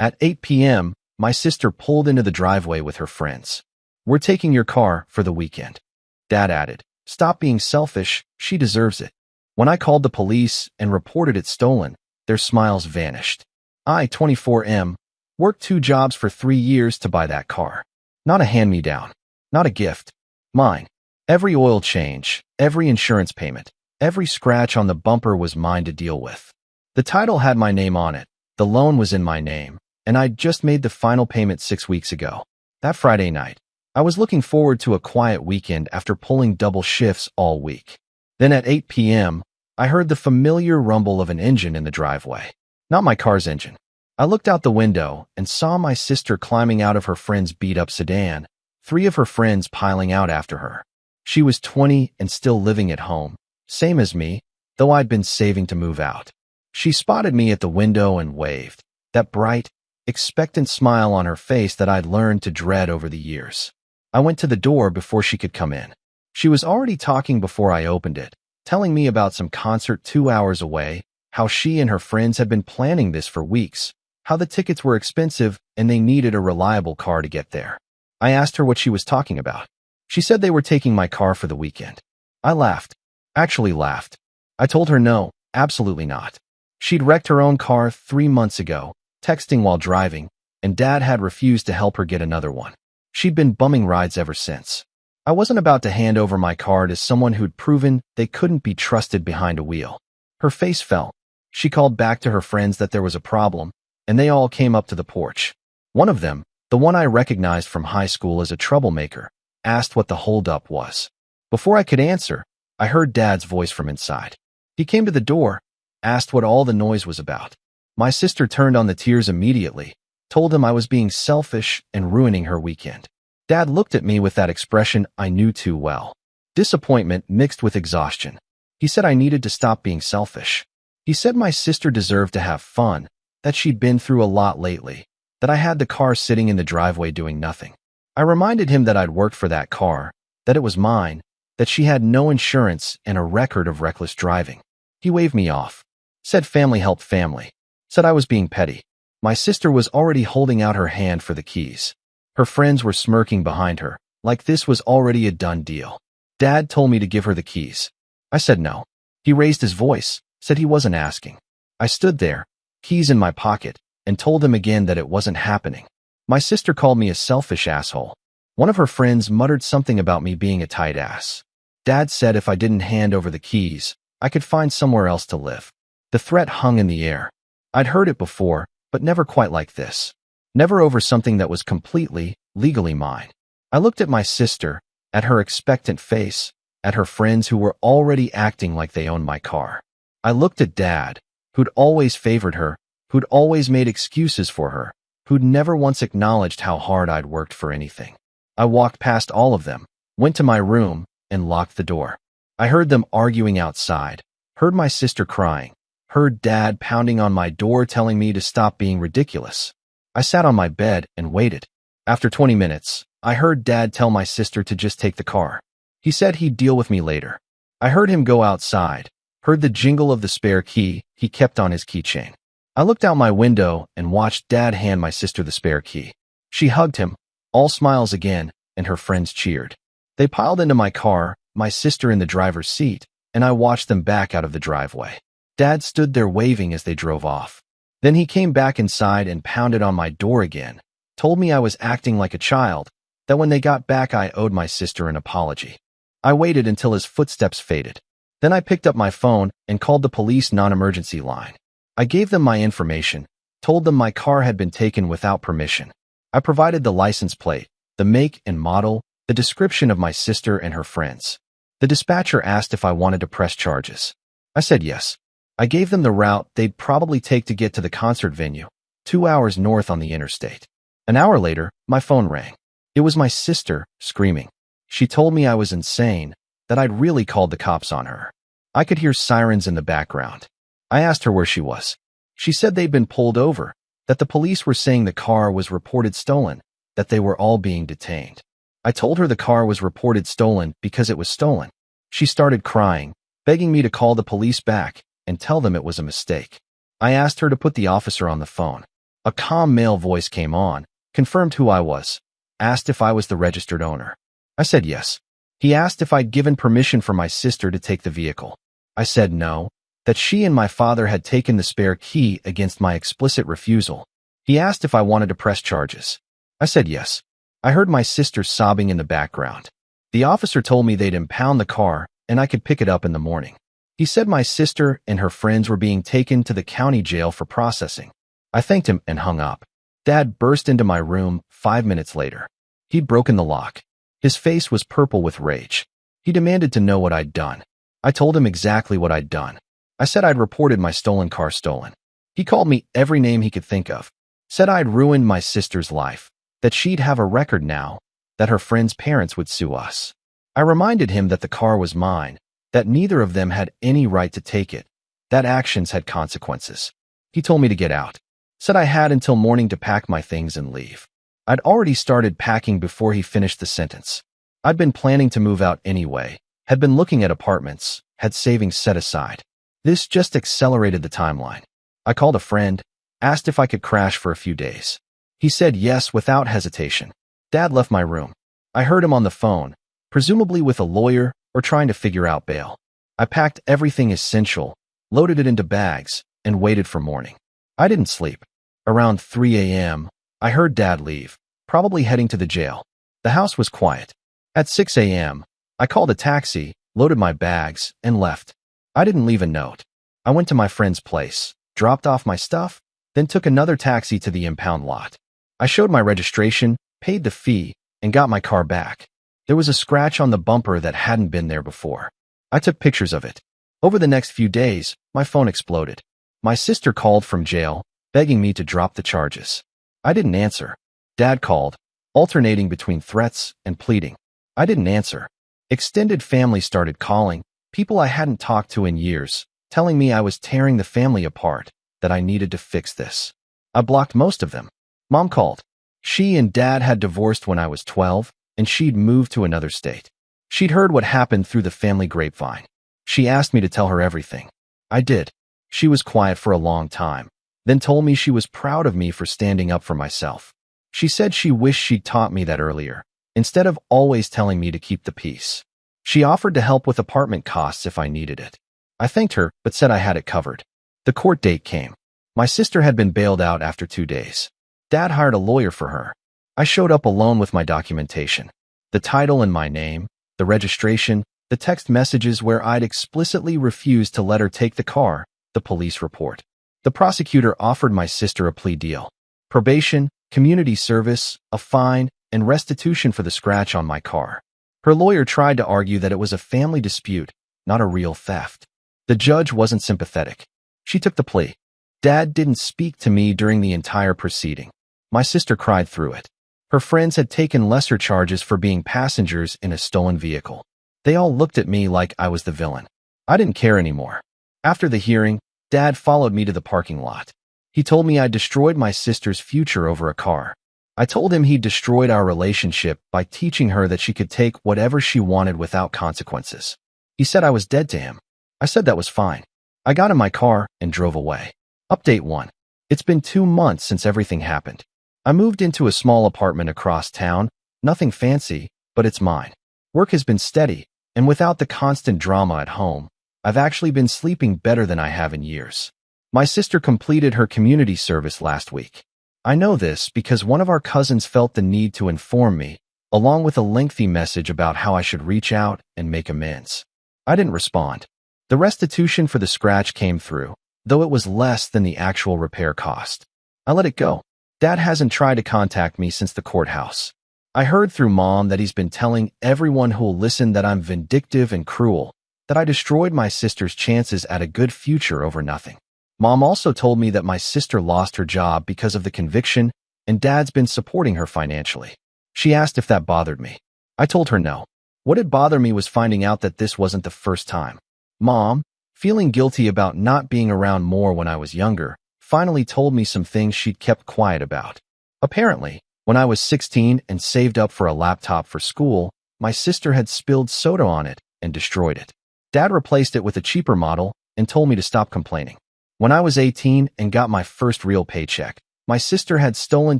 At 8 p.m., my sister pulled into the driveway with her friends. "We're taking your car for the weekend." Dad added, "Stop being selfish, she deserves it." When I called the police and reported it stolen, their smiles vanished. I, 24M, worked 2 jobs for 3 years to buy that car. Not a hand-me-down. Not a gift. Mine. Every oil change, every insurance payment, every scratch on the bumper was mine to deal with. The title had my name on it, the loan was in my name, and I'd just made the final payment 6 weeks ago. That Friday night, I was looking forward to a quiet weekend after pulling double shifts all week. Then at 8 p.m., I heard the familiar rumble of an engine in the driveway. Not my car's engine. I looked out the window and saw my sister climbing out of her friend's beat-up sedan, 3 of her friends piling out after her. She was 20 and still living at home, same as me, though I'd been saving to move out. She spotted me at the window and waved, that bright, expectant smile on her face that I'd learned to dread over the years. I went to the door before she could come in. She was already talking before I opened it, telling me about some concert 2 hours away, how she and her friends had been planning this for weeks, how the tickets were expensive and they needed a reliable car to get there. I asked her what she was talking about. She said they were taking my car for the weekend. I laughed. Actually laughed. I told her no, absolutely not. She'd wrecked her own car 3 months ago, texting while driving, and Dad had refused to help her get another one. She'd been bumming rides ever since. I wasn't about to hand over my car to someone who'd proven they couldn't be trusted behind a wheel. Her face fell. She called back to her friends that there was a problem, and they all came up to the porch. One of them, the one I recognized from high school as a troublemaker, asked what the holdup was. Before I could answer, I heard Dad's voice from inside. He came to the door, asked what all the noise was about. My sister turned on the tears immediately, told him I was being selfish and ruining her weekend. Dad looked at me with that expression I knew too well. Disappointment mixed with exhaustion. He said I needed to stop being selfish. He said my sister deserved to have fun, that she'd been through a lot lately, that I had the car sitting in the driveway doing nothing. I reminded him that I'd worked for that car, that it was mine, that she had no insurance and a record of reckless driving. He waved me off. Said family helped family. Said I was being petty. My sister was already holding out her hand for the keys. Her friends were smirking behind her, like this was already a done deal. Dad told me to give her the keys. I said no. He raised his voice, said he wasn't asking. I stood there, keys in my pocket, and told him again that it wasn't happening. My sister called me a selfish asshole. One of her friends muttered something about me being a tight ass. Dad said if I didn't hand over the keys, I could find somewhere else to live. The threat hung in the air. I'd heard it before, but never quite like this. Never over something that was completely, legally mine. I looked at my sister, at her expectant face, at her friends who were already acting like they owned my car. I looked at Dad, who'd always favored her, who'd always made excuses for her, who'd never once acknowledged how hard I'd worked for anything. I walked past all of them, went to my room, and locked the door. I heard them arguing outside, heard my sister crying, heard Dad pounding on my door telling me to stop being ridiculous. I sat on my bed and waited. After 20 minutes, I heard Dad tell my sister to just take the car. He said he'd deal with me later. I heard him go outside, heard the jingle of the spare key he kept on his keychain. I looked out my window and watched Dad hand my sister the spare key. She hugged him, all smiles again, and her friends cheered. They piled into my car, my sister in the driver's seat, and I watched them back out of the driveway. Dad stood there waving as they drove off. Then he came back inside and pounded on my door again, told me I was acting like a child, that when they got back I owed my sister an apology. I waited until his footsteps faded. Then I picked up my phone and called the police non-emergency line. I gave them my information, told them my car had been taken without permission. I provided the license plate, the make and model, the description of my sister and her friends. The dispatcher asked if I wanted to press charges. I said yes. I gave them the route they'd probably take to get to the concert venue, 2 hours north on the interstate. An hour later, my phone rang. It was my sister, screaming. She told me I was insane, that I'd really called the cops on her. I could hear sirens in the background. I asked her where she was. She said they'd been pulled over, that the police were saying the car was reported stolen, that they were all being detained. I told her the car was reported stolen because it was stolen. She started crying, begging me to call the police back and tell them it was a mistake. I asked her to put the officer on the phone. A calm male voice came on, confirmed who I was, asked if I was the registered owner. I said yes. He asked if I'd given permission for my sister to take the vehicle. I said no, that she and my father had taken the spare key against my explicit refusal. He asked if I wanted to press charges. I said yes. I heard my sister sobbing in the background. The officer told me they'd impound the car and I could pick it up in the morning. He said my sister and her friends were being taken to the county jail for processing. I thanked him and hung up. Dad burst into my room 5 minutes later. He'd broken the lock. His face was purple with rage. He demanded to know what I'd done. I told him exactly what I'd done. I said I'd reported my stolen car stolen. He called me every name he could think of. Said I'd ruined my sister's life, that she'd have a record now, that her friend's parents would sue us. I reminded him that the car was mine, that neither of them had any right to take it, that actions had consequences. He told me to get out. Said I had until morning to pack my things and leave. I'd already started packing before he finished the sentence. I'd been planning to move out anyway, had been looking at apartments, had savings set aside. This just accelerated the timeline. I called a friend, asked if I could crash for a few days. He said yes without hesitation. Dad left my room. I heard him on the phone, presumably with a lawyer or trying to figure out bail. I packed everything essential, loaded it into bags, and waited for morning. I didn't sleep. Around 3 a.m., I heard Dad leave, probably heading to the jail. The house was quiet. At 6 a.m., I called a taxi, loaded my bags, and left. I didn't leave a note. I went to my friend's place, dropped off my stuff, then took another taxi to the impound lot. I showed my registration, paid the fee, and got my car back. There was a scratch on the bumper that hadn't been there before. I took pictures of it. Over the next few days, my phone exploded. My sister called from jail, begging me to drop the charges. I didn't answer. Dad called, alternating between threats and pleading. I didn't answer. Extended family started calling, people I hadn't talked to in years, telling me I was tearing the family apart, that I needed to fix this. I blocked most of them. Mom called. She and Dad had divorced when I was 12, and she'd moved to another state. She'd heard what happened through the family grapevine. She asked me to tell her everything. I did. She was quiet for a long time, then told me she was proud of me for standing up for myself. She said she wished she'd taught me that earlier, instead of always telling me to keep the peace. She offered to help with apartment costs if I needed it. I thanked her, but said I had it covered. The court date came. My sister had been bailed out after 2 days. Dad hired a lawyer for her. I showed up alone with my documentation, the title and my name, the registration, the text messages where I'd explicitly refused to let her take the car, the police report. The prosecutor offered my sister a plea deal: probation, community service, a fine, and restitution for the scratch on my car. Her lawyer tried to argue that it was a family dispute, not a real theft. The judge wasn't sympathetic. She took the plea. Dad didn't speak to me during the entire proceeding. My sister cried through it. Her friends had taken lesser charges for being passengers in a stolen vehicle. They all looked at me like I was the villain. I didn't care anymore. After the hearing, Dad followed me to the parking lot. He told me I'd destroyed my sister's future over a car. I told him he'd destroyed our relationship by teaching her that she could take whatever she wanted without consequences. He said I was dead to him. I said that was fine. I got in my car and drove away. Update 1. It's been 2 months since everything happened. I moved into a small apartment across town, nothing fancy, but it's mine. Work has been steady, and without the constant drama at home, I've actually been sleeping better than I have in years. My sister completed her community service last week. I know this because one of our cousins felt the need to inform me, along with a lengthy message about how I should reach out and make amends. I didn't respond. The restitution for the scratch came through, though it was less than the actual repair cost. I let it go. Dad hasn't tried to contact me since the courthouse. I heard through Mom that he's been telling everyone who'll listen that I'm vindictive and cruel, that I destroyed my sister's chances at a good future over nothing. Mom also told me that my sister lost her job because of the conviction, and Dad's been supporting her financially. She asked if that bothered me. I told her no. What had bothered me was finding out that this wasn't the first time. Mom, feeling guilty about not being around more when I was younger, finally told me some things she'd kept quiet about. Apparently, when I was 16 and saved up for a laptop for school, my sister had spilled soda on it and destroyed it. Dad replaced it with a cheaper model and told me to stop complaining. When I was 18 and got my first real paycheck, My sister had stolen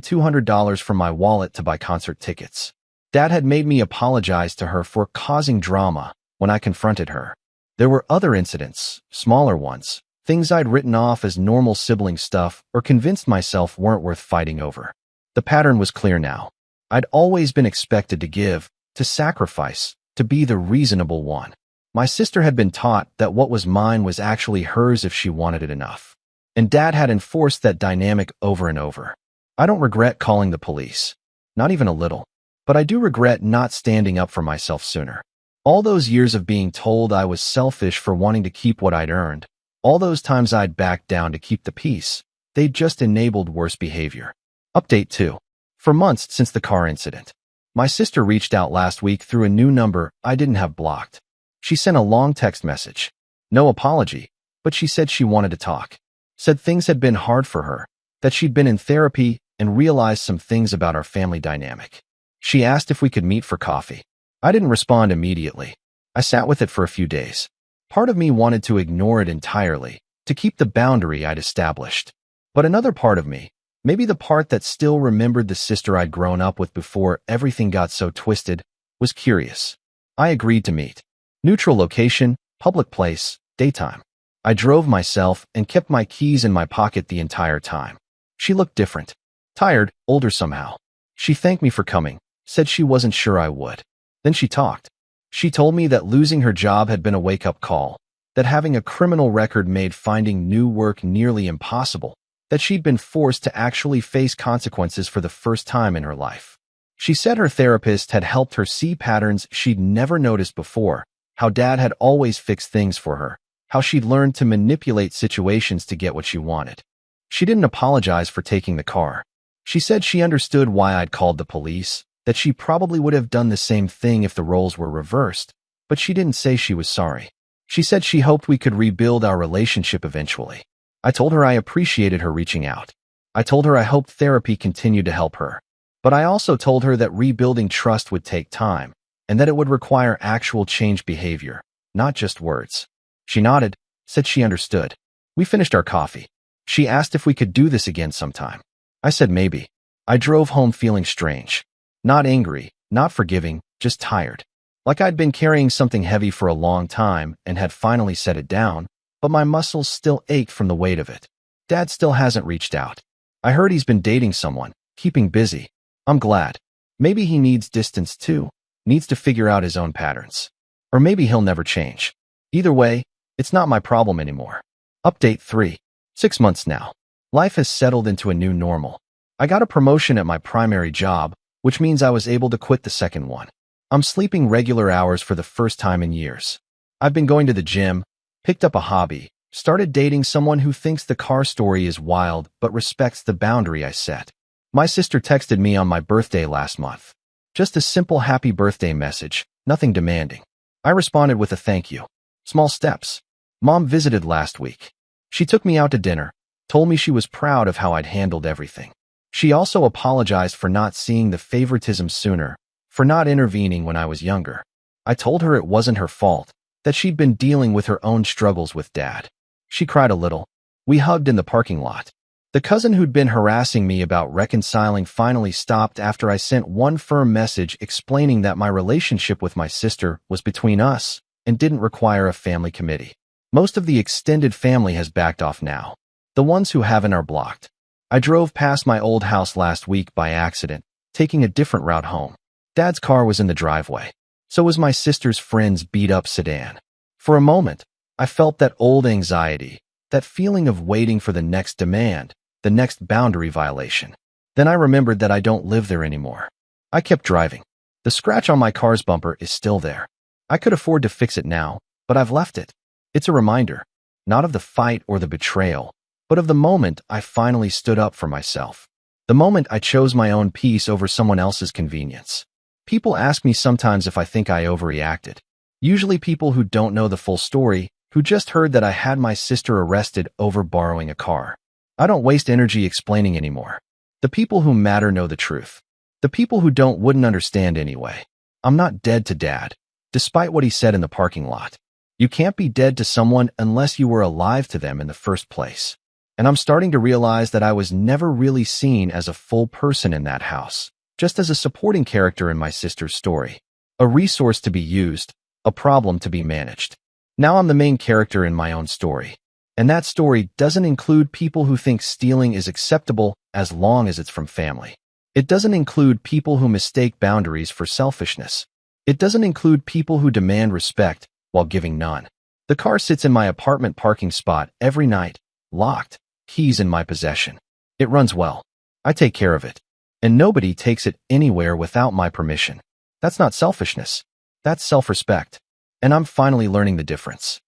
$200 from my wallet to buy concert tickets. Dad had made me apologize to her for causing drama when I confronted her. There were other incidents, smaller ones, things I'd written off as normal sibling stuff or convinced myself weren't worth fighting over. The pattern was clear now. I'd always been expected to give, to sacrifice, to be the reasonable one. My sister had been taught that what was mine was actually hers if she wanted it enough. And Dad had enforced that dynamic over and over. I don't regret calling the police. Not even a little. But I do regret not standing up for myself sooner. All those years of being told I was selfish for wanting to keep what I'd earned, all those times I'd backed down to keep the peace, they just enabled worse behavior. Update 2. For months since the car incident, my sister reached out last week through a new number I didn't have blocked. She sent a long text message. No apology, but she said she wanted to talk. Said things had been hard for her, that she'd been in therapy and realized some things about our family dynamic. She asked if we could meet for coffee. I didn't respond immediately. I sat with it for a few days. Part of me wanted to ignore it entirely, to keep the boundary I'd established. But another part of me, maybe the part that still remembered the sister I'd grown up with before everything got so twisted, was curious. I agreed to meet. Neutral location, public place, daytime. I drove myself and kept my keys in my pocket the entire time. She looked different. Tired, older somehow. She thanked me for coming, said she wasn't sure I would. Then she talked. She told me that losing her job had been a wake-up call, that having a criminal record made finding new work nearly impossible, that she'd been forced to actually face consequences for the first time in her life. She said her therapist had helped her see patterns she'd never noticed before, how Dad had always fixed things for her, how she'd learned to manipulate situations to get what she wanted. She didn't apologize for taking the car. She said she understood why I'd called the police, that she probably would have done the same thing if the roles were reversed, but she didn't say she was sorry. She said she hoped we could rebuild our relationship eventually. I told her I appreciated her reaching out. I told her I hoped therapy continued to help her. But I also told her that rebuilding trust would take time, and that it would require actual change behavior, not just words. She nodded, said she understood. We finished our coffee. She asked if we could do this again sometime. I said maybe. I drove home feeling strange. Not angry, not forgiving, just tired. Like I'd been carrying something heavy for a long time and had finally set it down, but my muscles still ached from the weight of it. Dad still hasn't reached out. I heard he's been dating someone, keeping busy. I'm glad. Maybe he needs distance too, needs to figure out his own patterns. Or maybe he'll never change. Either way, it's not my problem anymore. Update 3. 6 months now. Life has settled into a new normal. I got a promotion at my primary job, which means I was able to quit the second one. I'm sleeping regular hours for the first time in years. I've been going to the gym, picked up a hobby, started dating someone who thinks the car story is wild but respects the boundary I set. My sister texted me on my birthday last month. Just a simple happy birthday message, nothing demanding. I responded with a thank you. Small steps. Mom visited last week. She took me out to dinner, told me she was proud of how I'd handled everything. She also apologized for not seeing the favoritism sooner, for not intervening when I was younger. I told her it wasn't her fault, that she'd been dealing with her own struggles with Dad. She cried a little. We hugged in the parking lot. The cousin who'd been harassing me about reconciling finally stopped after I sent one firm message explaining that my relationship with my sister was between us and didn't require a family committee. Most of the extended family has backed off now. The ones who haven't are blocked. I drove past my old house last week by accident, taking a different route home. Dad's car was in the driveway. So was my sister's friend's beat-up sedan. For a moment, I felt that old anxiety, that feeling of waiting for the next demand, the next boundary violation. Then I remembered that I don't live there anymore. I kept driving. The scratch on my car's bumper is still there. I could afford to fix it now, but I've left it. It's a reminder, not of the fight or the betrayal, but of the moment I finally stood up for myself. The moment I chose my own peace over someone else's convenience. People ask me sometimes if I think I overreacted. Usually people who don't know the full story, who just heard that I had my sister arrested over borrowing a car. I don't waste energy explaining anymore. The people who matter know the truth. The people who don't wouldn't understand anyway. I'm not dead to Dad, despite what he said in the parking lot. You can't be dead to someone unless you were alive to them in the first place. And I'm starting to realize that I was never really seen as a full person in that house, just as a supporting character in my sister's story. A resource to be used, a problem to be managed. Now I'm the main character in my own story. And that story doesn't include people who think stealing is acceptable as long as it's from family. It doesn't include people who mistake boundaries for selfishness. It doesn't include people who demand respect while giving none. The car sits in my apartment parking spot every night, locked, keys in my possession. It runs well. I take care of it. And nobody takes it anywhere without my permission. That's not selfishness. That's self-respect. And I'm finally learning the difference.